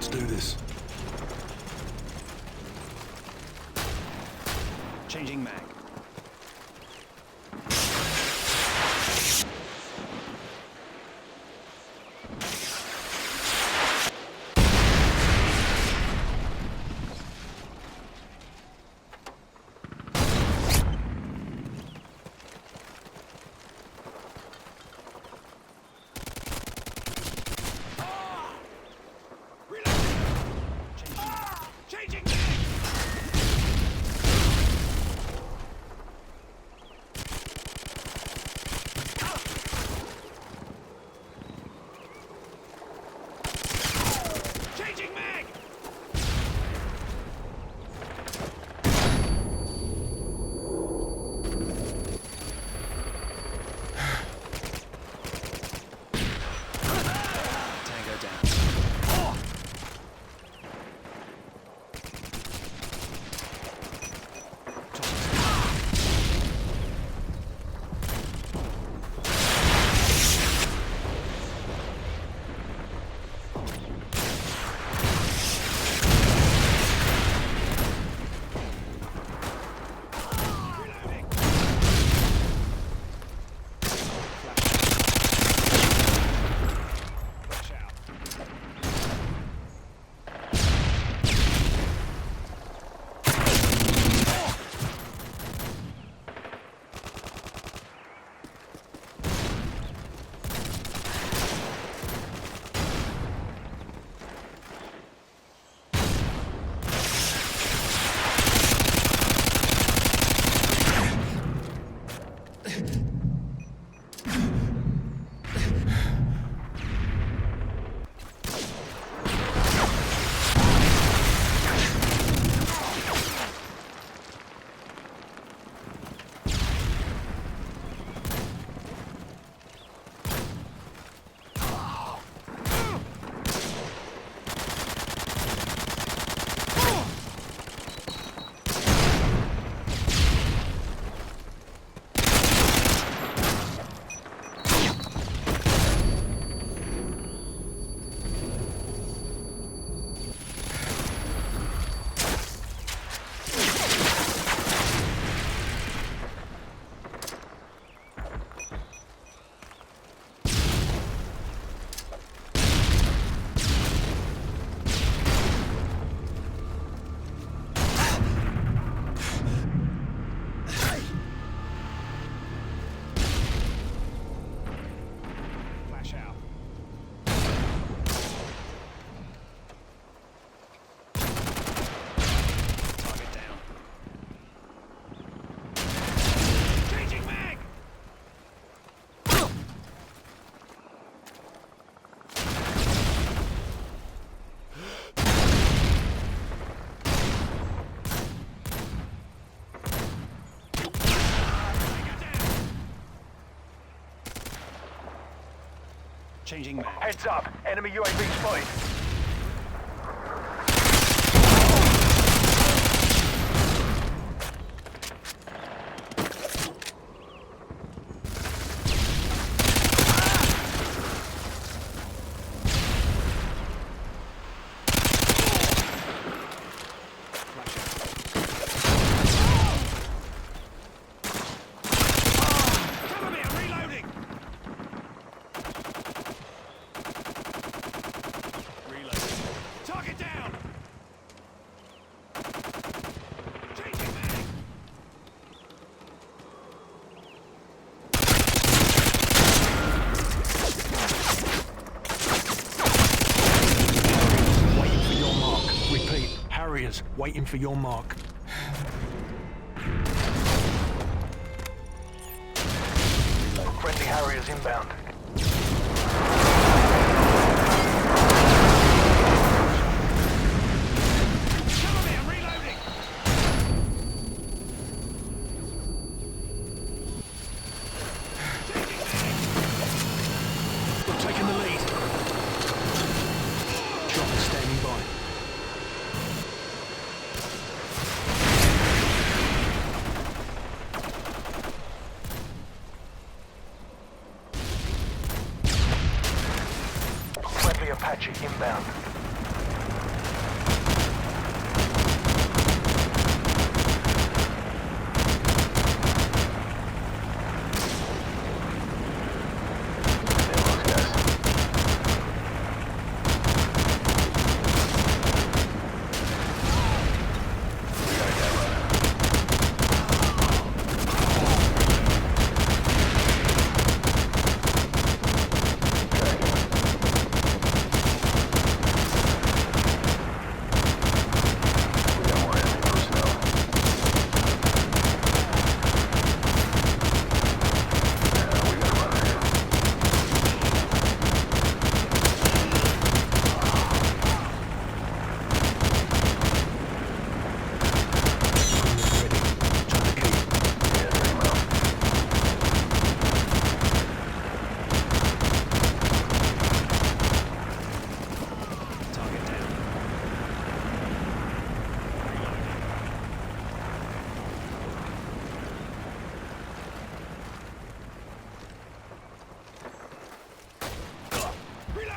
Let's do this. Changing mag. Changing mag. Changing mag! Tango down. Flash out. Flash out. Target down. Changing mag! Changing mag. Heads up, enemy UAV spotted. Flash out. Cover me, I'm reloading! Reloading. Target down! Changing mag! Waiting for your mark. Repeat. Harriers waiting for your mark. Friendly Harriers inbound. Cover me, I'm reloading! Changing mag! We're taking the lead. Chopper standing by. Friendly Apache inbound.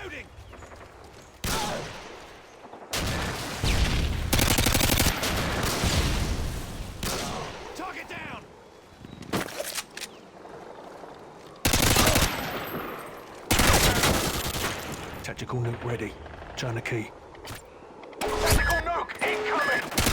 Reloading! Target down! Tactical nuke ready. Turn the key. Tactical nuke incoming!